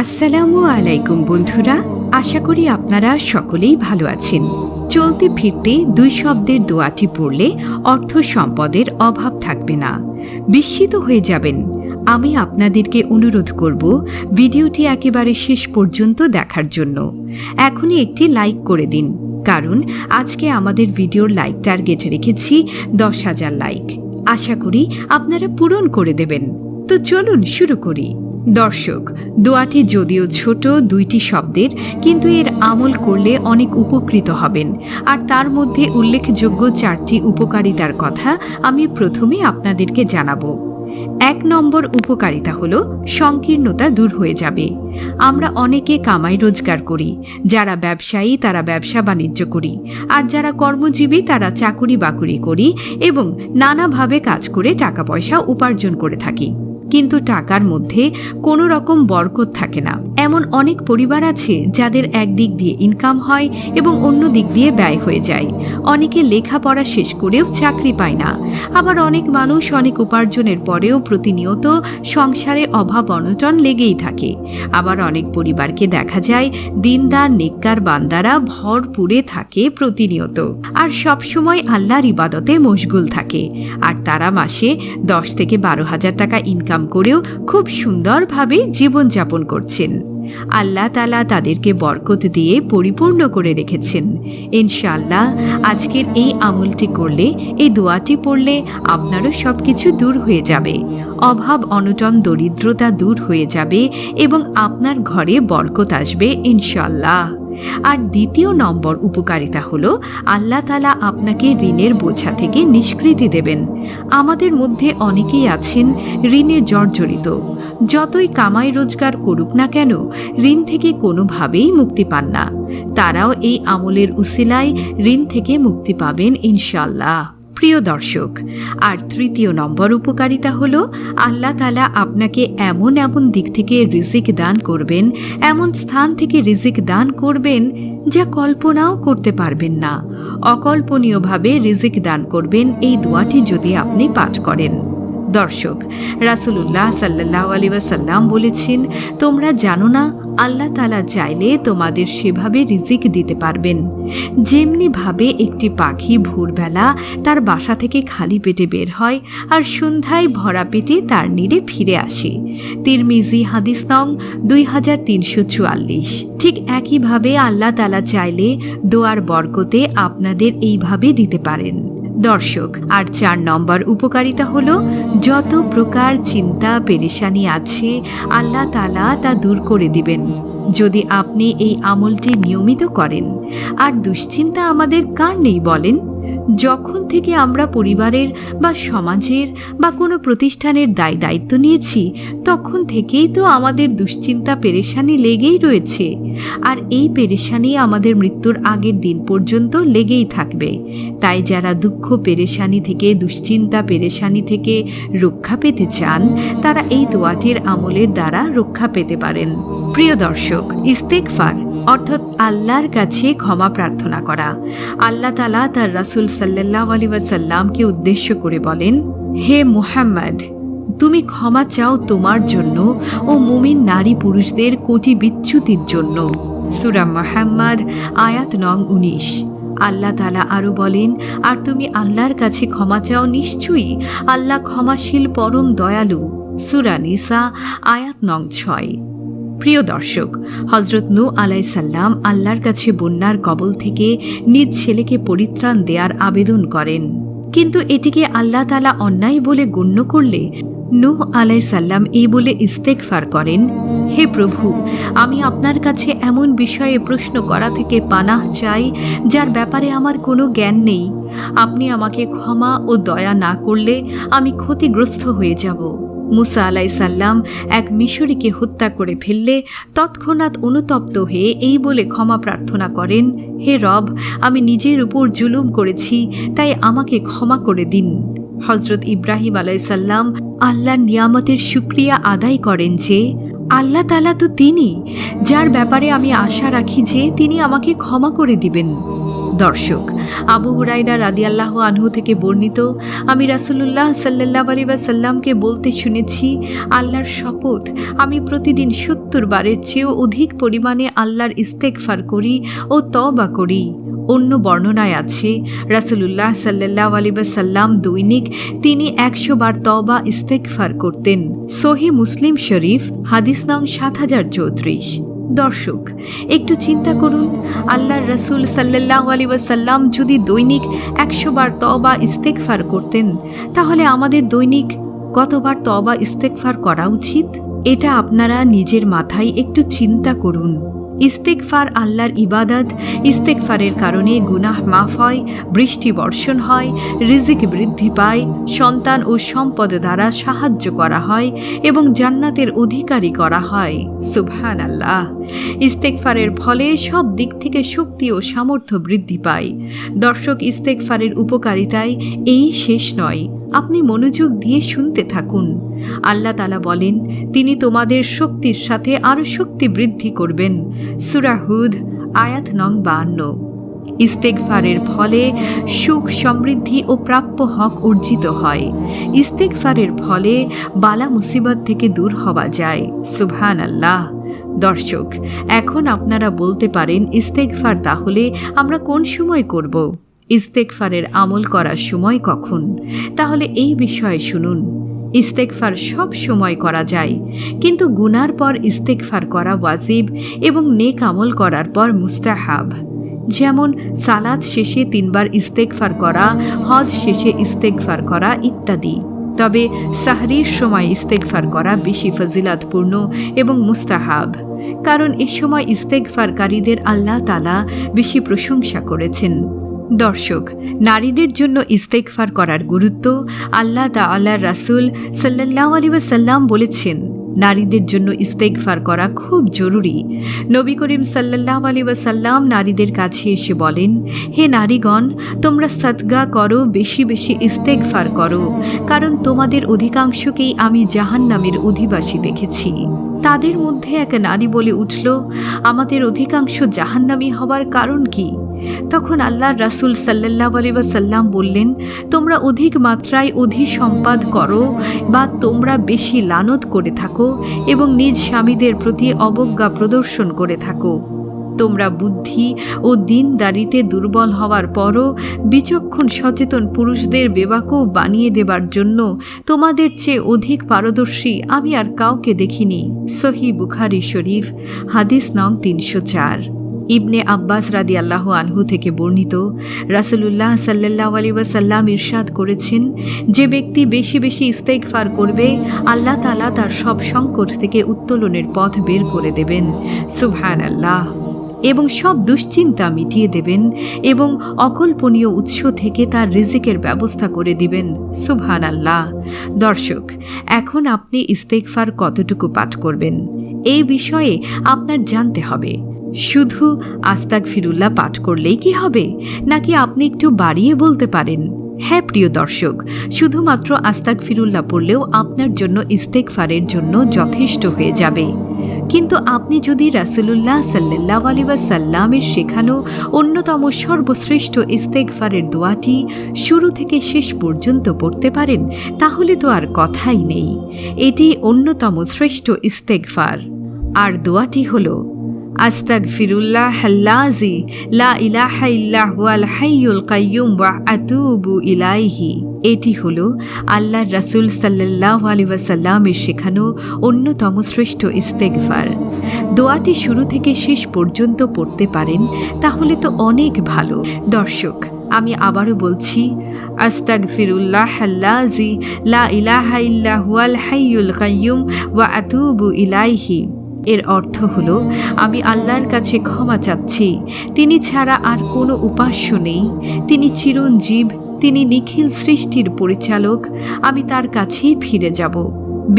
আসসালামু আলাইকুম বন্ধুরা, আশা করি আপনারা সকলেই ভালো আছেন। চলতে ফিরতে দুই শব্দের দোয়াটি পড়লে অর্থ সম্পদের অভাব থাকবে না। বিস্মিত হয়ে যাবেন। আমি আপনাদেরকে অনুরোধ করব ভিডিওটি একেবারে শেষ পর্যন্ত দেখার জন্য। এখনই একটি লাইক করে দিন, কারণ আজকে আমাদের ভিডিওর লাইক টার্গেট রেখেছি 10,000 লাইক। আশা করি আপনারা পূরণ করে দেবেন। তো চলুন শুরু করি। দর্শক, দোয়াটি যদিও ছোট দুইটি শব্দের, কিন্তু এর আমল করলে অনেক উপকৃত হবেন। আর তার মধ্যে উল্লেখযোগ্য 4টি উপকারিতার কথা আমি প্রথমে আপনাদেরকে জানাবো। 1 নম্বর উপকারিতা হলো সংকীর্ণতা দূর হয়ে যাবে। আমরা অনেকে কামাই রোজগার করি। যারা ব্যবসায়ী তারা ব্যবসা বাণিজ্য করি, আর যারা কর্মজীবী তারা চাকুরি বাকুরি করি এবং নানাভাবে কাজ করে টাকা পয়সা উপার্জন করে থাকি। কিন্তু টাকার মধ্যে কোনো রকম বরকত থাকে না। এমন অনেক পরিবার আছে যাদের একদিক দিয়ে ইনকাম হয় এবং অন্য দিক দিয়ে ব্যয় হয়ে যায়। অনেকে লেখাপড়া শেষ করেও চাকরি পায় না। আবার অনেক মানুষ অনেক উপার্জনের পরেও প্রতিনিয়ত সংসারে অভাব অনটন লেগেই থাকে। আবার অনেক পরিবারকে দেখা যায় দিনদার নেককার বান্দারা ভরপুরে থাকে প্রতিনিয়ত, আর সবসময় আল্লাহর ইবাদতে মশগুল থাকে। আর তারা মাসে 10 থেকে 12,000 টাকা ইনকাম করেও খুব সুন্দরভাবে জীবনযাপন করছেন। আল্লাহ তাআলা তাদেরকে বরকত দিয়ে পরিপূর্ণ করে রেখেছেন। ইনশাআল্লাহ আজকের এই আমলটি করলে, এই দোয়াটি পড়লে আপনারও সবকিছু দূর হয়ে যাবে। অভাব অনটন দরিদ্রতা দূর হয়ে যাবে এবং আপনার ঘরে বরকত আসবে ইনশাআল্লাহ। আর 2 নম্বর উপকারিতা হলো আল্লাহ তাআলা আপনাকে ঋণের বোঝা থেকে নিষ্কৃতি দেবেন। আমাদের মধ্যে অনেকেই আছেন ঋণে জর্জরিত। যতই কামাই রোজগার করুক না কেন, ঋণ থেকে কোনোভাবেই মুক্তি পান না। তারাও এই আমলের উসিলায় ঋণ থেকে মুক্তি পাবেন ইনশাআল্লাহ। প্রিয় দর্শক, আর 3 নম্বর উপকারিতা হলো আল্লাহ তাআলা আপনাকে এমন এমন দিক থেকে রিজিক দান করবেন, এমন স্থান থেকে রিজিক দান করবেন যা কল্পনাও করতে পারবেন না। অকল্পনীয়ভাবে রিজিক দান করবেন এই দোয়াটি যদি আপনি পাঠ করেন। দর্শক, রাসূলুল্লাহ সাল্লাল্লাহু আলাইহি ওয়াসাল্লাম বলেছেন, তোমরা জানো না আল্লাহ তাআলা চাইলে তোমাদের সেভাবে রিজিক দিতে পারবেন, যেমনি ভাবে একটি পাখি ভোরবেলা তার বাসা থেকে খালি পেটে বের হয় আর সন্ধ্যায় ভরা পেটে তার নিরে ফিরে আসে। তিরমিজি হাদিস নং 2344। ঠিক একইভাবে আল্লাহ তাআলা চাইলে দোয়ার বরকতে আপনাদের এইভাবে দিতে পারেন। দর্শক, আর 4 নম্বর উপকারিতা হলো যত প্রকার চিন্তা পেরেশানি আছে আল্লাহ তাআলা তা দূর করে দিবেন যদি আপনি এই আমলটি নিয়মিত করেন। আর দুশ্চিন্তা আমাদের কার নেই বলেন? যখন থেকে আমরা পরিবারের বা সমাজের বা কোনো প্রতিষ্ঠানের দায়িত্ব নিয়েছি, তখন থেকেই তো আমাদের দুশ্চিন্তা পেরেশানি লেগেই রয়েছে। আর এই পেরেশানি আমাদের মৃত্যুর আগের দিন পর্যন্ত লেগেই থাকবে। তাই যারা দুঃখ পেরেশানি থেকে, দুশ্চিন্তা পেরেশানি থেকে রক্ষা পেতে চান, তারা এই দোয়াটির আমলের দ্বারা রক্ষা পেতে পারেন। প্রিয় দর্শক, ইস্তেগফার অর্থাৎ আল্লাহর কাছে ক্ষমা প্রার্থনা করা। আল্লাহ তাআলা তার রাসূল সাল্লাল্লাহু আলাইহি ওয়াসাল্লামকে উদ্দেশ্য করে বলেন, হে মুহাম্মদ, তুমি ক্ষমা চাও তোমার জন্য ও মুমিন নারী পুরুষদের কোটি বিচ্যুতির জন্য। সূরা মুহাম্মদ আয়াত নং 19। আল্লাহ তাআলা আরও বলেন, আর তুমি আল্লাহর কাছে ক্ষমা চাও, নিশ্চয়ই আল্লাহ ক্ষমাশীল পরম দয়ালু। সূরা নিসা আয়াত নং 6। প্রিয় দর্শক, হযরত নূহ আলাইহিস সালাম আল্লাহর কাছে বন্যার কবল থেকে নিজ ছেলেকে পরিত্রাণ দেওয়ার আবেদন করেন, কিন্তু এটিকে আল্লাহ তাআলা অন্যায় বলে গণ্য করলে নূহ আলাইহিস সালাম এই বলে ইস্তেগফার করেন, হে প্রভু, আমি আপনার কাছে এমন বিষয়ে প্রশ্ন করা থেকে পানাহ চাই যার ব্যাপারে আমার কোনো জ্ঞান নেই। আপনি আমাকে ক্ষমা ও দয়া না করলে আমি ক্ষতিগ্রস্ত হয়ে যাব। মুসা আলাইহিস সালাম এক মিশরীকে হত্যা করে ফেললে তৎক্ষণাৎ অনুতপ্ত হয়ে এই বলে ক্ষমা প্রার্থনা করেন, হে রব, আমি নিজের উপর জুলুম করেছি, তাই আমাকে ক্ষমা করে দিন। হযরত ইব্রাহিম আলাইহিস সালাম আল্লাহর নিয়ামতের শুকরিয়া আদায় করেন যে আল্লাহ তাআলা তো তিনি যার ব্যাপারে আমি আশা রাখি যে তিনি আমাকে ক্ষমা করে দিবেন। দর্শক, আবু হুরায়রা রাদিয়াল্লাহু আনহু থেকে বর্ণিত, আমি রাসূলুল্লাহ সাল্লাল্লাহু আলাইহি ওয়াসাল্লামকে বলতে শুনেছি, আল্লাহর শপথ, আমি প্রতিদিন ৭০ বারের চেয়েও অধিক পরিমাণে আল্লাহর ইস্তেগফার করি ও তওবা করি। অন্য বর্ণনায় আছে, রাসূলুল্লাহ সাল্লাল্লাহু আলাইহি ওয়াসাল্লাম দৈনিক তিনি ১০০ বার তওবা ইস্তেগফার করতেন। সহিহ মুসলিম শরীফ, হাদিস নং ৭০৩৪। দর্শক, একটু চিন্তা করুন, আল্লাহর রাসূল সাল্লাল্লাহু আলাইহি ওয়াসাল্লাম যদি দৈনিক ১০০ বার তওবা ইস্তেগফার করতেন, তাহলে আমাদের দৈনিক কতবার তওবা ইস্তেগফার করা উচিত? এটা আপনারা নিজের মাথায় একটু চিন্তা করুন। ইস্তেগফার আল্লাহর ইবাদত। ইস্তেগফারের কারণে গুনাহ মাফ হয়, বৃষ্টি বর্ষণ হয়, রিজিক বৃদ্ধি পায়, সন্তান ও সম্পদ দ্বারা সাহায্য করা হয় এবং জান্নাতের অধিকারী করা হয়। সুবহানাল্লাহ। ইস্তেগফারের ফলে সব দিক থেকে শক্তি ও সামর্থ্য বৃদ্ধি পায়। দর্শক, ইস্তেগফারের উপকারিতায় এই শেষ নয়, আপনি মনোযোগ দিয়ে শুনতে থাকুন। আল্লাহ তাআলা বলেন, তিনি তোমাদের শক্তির সাথে আরও শক্তি বৃদ্ধি করবেন। সূরা হুদ, আয়াত নং ৫২। ইস্তেগফারের ফলে সুখ, সমৃদ্ধি ও প্রাপ্য হক অর্জিত হয়। ইস্তেগফারের ফলে বালা মুসিবত থেকে দূর হওয়া যায়। সুবহানাল্লাহ। দর্শক, এখন আপনারা বলতে পারেন, ইস্তেগফার তাহলে আমরা কোন সময় করব? ইস্তেগফারের আমল করার সময় কখন? তাহলে এই বিষয়ে শুনুন। ইস্তেগফার সব সময় করা যায়, কিন্তু গুনার পর ইস্তেগফার করা ওয়াজিব এবং নেক আমল করার পর মুস্তাহাব। যেমন সালাত শেষে ৩ বার ইস্তেগফার করা, হজ শেষে ইস্তেগফার করা ইত্যাদি। তবে সাহরির সময় ইস্তেগফার করা বেশি ফজিলাতপূর্ণ এবং মুস্তাহাব, কারণ এ সময় ইস্তেগফারকারীদের আল্লাহ তাআলা বেশি প্রশংসা করেছেন। দর্শক, নারীদের জন্য ইস্তেগফার করার গুরুত্ব আল্লাহ তাআলার রাসূল সাল্লাল্লাহু আলাইহি ওয়াসাল্লাম বলেছেন, নারীদের জন্য ইস্তেগফার করা খুব জরুরি। নবী করিম সাল্লাল্লাহু আলাইহি ওয়াসাল্লাম নারীদের কাছে এসে বলেন, হে নারীগণ, তোমরা সাদকা করো, বেশি বেশি ইস্তেগফার করো, কারণ তোমাদের অধিকাংশকেই আমি জাহান্নামের অধিবাসী দেখেছি। তাদের মধ্যে এক নারী বলে উঠল, আমাদের অধিকাংশ জাহান্নামী হওয়ার কারণ কি? তখন আল্লাহর রাসূল সাল্লাল্লাহু আলাইহি ওয়াসাল্লাম বললেন, তোমরা অধিক মাত্রায় অধিসম্পাদ করো বা তোমরা বেশি লানত করে থাকো এবং নিজ স্বামীদের প্রতি অবজ্ঞা প্রদর্শন করে থাকো। তোমরা বুদ্ধি ও দীনদারিতে দুর্বল হওয়ার পরও বিচক্ষণ সচেতন পুরুষদের বেবাকও বানিয়ে দেবার জন্য তোমাদের চেয়ে অধিক পারদর্শী আমি আর কাউকে দেখিনি। সহিহ বুখারী শরীফ, হাদিস নং ৩০৪। ইবনে আব্বাস রাদিয়াল্লাহু আনহু থেকে বর্ণিত, রাসূলুল্লাহ সাল্লাল্লাহু আলাইহি ওয়াসাল্লাম ইরশাদ করেছেন, যে ব্যক্তি বেশি বেশি ইস্তেগফার করবে, আল্লাহ তাআলা তার সব সংকট থেকে উত্তোলনের পথ বের করে দেবেন। সুবহানাল্লাহ। এবং সব দুশ্চিন্তা মিটিয়ে দেবেন এবং অকল্পনীয় উৎস থেকে তার রিজিকের ব্যবস্থা করে দিবেন। সুবহানাল্লাহ। দর্শক, এখন আপনি ইস্তেগফার কতটুকু পাঠ করবেন, এই বিষয়ে আপনার জানতে হবে। শুধু আস্তাগফিরুল্লাহ পাঠ করলেই কি হবে, নাকি আপনি একটু বাড়িয়ে বলতে পারেন? হ্যাঁ প্রিয় দর্শক, শুধুমাত্র আস্তাগফিরুল্লাহ পড়লেও আপনার জন্য ইস্তেগফারের জন্য যথেষ্ট হয়ে যাবে। কিন্তু আপনি যদি রাসূলুল্লাহ সাল্লাল্লাহু আলাইহি ওয়াসাল্লামের শেখানো অন্যতম সর্বশ্রেষ্ঠ ইস্তেগফারের দোয়াটি শুরু থেকে শেষ পর্যন্ত পড়তে পারেন, তাহলে তো আর কথাই নেই। এটি অন্যতম শ্রেষ্ঠ ইস্তেগফার। আর দোয়াটি হলো, আস্তাগফিরুল্লাহাল্লাযী লা ইলাহা ইল্লা হুয়াল হাইয়ুল কাইয়্যুম ওয়া আতুবু ইলাইহি। এটি হলো আল্লাহর রাসূল সাল্লাল্লাহু আলাইহি ওয়াসাল্লামের শেখানো অন্যতম শ্রেষ্ঠ ইস্তেগফার। দোয়াটি শুরু থেকে শেষ পর্যন্ত পড়তে পারেন, তাহলে তো অনেক ভালো। দর্শক, আমি আবারও বলছি, আস্তাগফিরুল্লাহাল্লাযী লা ইলাহা ইল্লা হুয়াল হাইয়ুল কাইয়্যুম ওয়া আতুবু ইলাইহি। এর অর্থ হলো, আমি আল্লাহর কাছে ক্ষমা চাচ্ছি, তিনি ছাড়া আর কোনো উপাস্য নেই, তিনি চিরঞ্জীব, তিনি নিখিল সৃষ্টির পরিচালক, আমি তার কাছেই ফিরে যাব।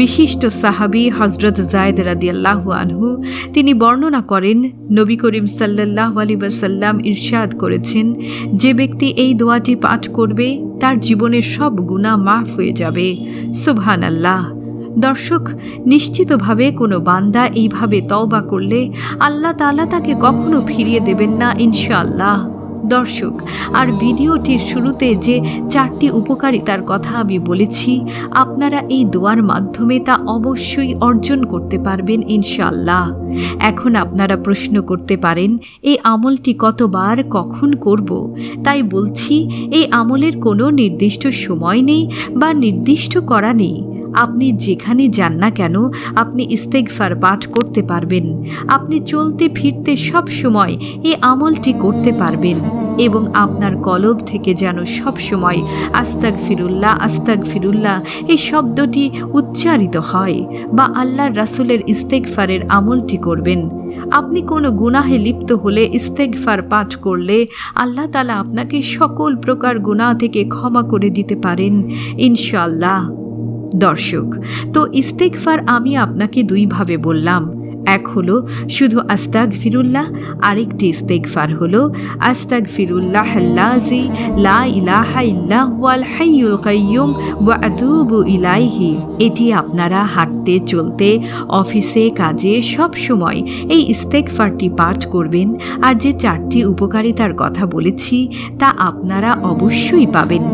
বিশিষ্ট সাহাবী হযরত যায়েদ রাদিয়াল্লাহু আনহু তিনি বর্ণনা করেন, নবী করিম সাল্লাল্লাহু আলাইহি ওয়াসাল্লাম ইরশাদ করেছেন, যে ব্যক্তি এই দোয়াটি পাঠ করবে তার জীবনের সব গুনাহ মাফ হয়ে যাবে। সুবহানাল্লাহ। দর্শক, নিশ্চিতভাবে কোনো বান্দা এইভাবে তওবা করলে আল্লাহ তাআলা তাকে কখনো ফিরিয়ে দেবেন না ইনশাআল্লাহ। দর্শক, আর ভিডিওটির শুরুতে যে 4টি উপকারিতার কথা আমি বলেছি, আপনারা এই দোয়ার মাধ্যমে তা অবশ্যই অর্জন করতে পারবেন ইনশাআল্লাহ। এখন আপনারা প্রশ্ন করতে পারেন, এই আমলটি কতবার কখন করব? তাই বলছি, এই আমলের কোনো নির্দিষ্ট সময় নেই বা নির্দিষ্ট করা নেই। আপনি যেখানে যান না কেন আপনি ইস্তেগফার পাঠ করতে পারবেন। আপনি চলতে ফিরতে সব সময় এই আমলটি করতে পারবেন এবং আপনার কলব থেকে যেন সব সময় আস্তাগফিরুল্লাহ আস্তাগফিরুল্লাহ এই শব্দটি উচ্চারিত হয়, বা আল্লাহর রাসূলের ইস্তেগফারের আমলটি করবেন। আপনি কোনো গুনাহে লিপ্ত হলে ইস্তেগফার পাঠ করলে আল্লাহ তাআলা আপনাকে সকল প্রকার গুনাহ থেকে ক্ষমা করে দিতে পারেন ইনশাআল্লাহ। দর্শক, তো ইস্তেগফার আমি আপনাকে দুইভাবে বললাম। এক হলো শুধু আস্তাগফিরুল্লাহ, আরেকটি ইস্তেগফার হলো আস্তাগফিরুল্লাহাল্লাযী লা ইলাহা ইল্লা হুয়াল হাইয়ুল কাইয়্যুম ওয়া আতুবু ইলাইহি। এটি আপনারা হাঁটতে চলতে অফিসে কাজে সব সময় এই ইস্তেগফারটি পাঠ করবেন। আর যে 4টি উপকারিতার কথা বলেছি তা আপনারা অবশ্যই পাবেন।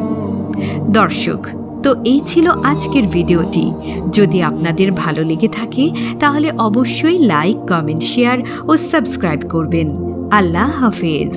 দর্শক, তো এই ছিল আজকের ভিডিওটি। যদি আপনাদের ভালো লেগে থাকে তাহলে অবশ্যই লাইক, কমেন্ট, শেয়ার ও সাবস্ক্রাইব করবেন। আল্লাহ হাফেজ।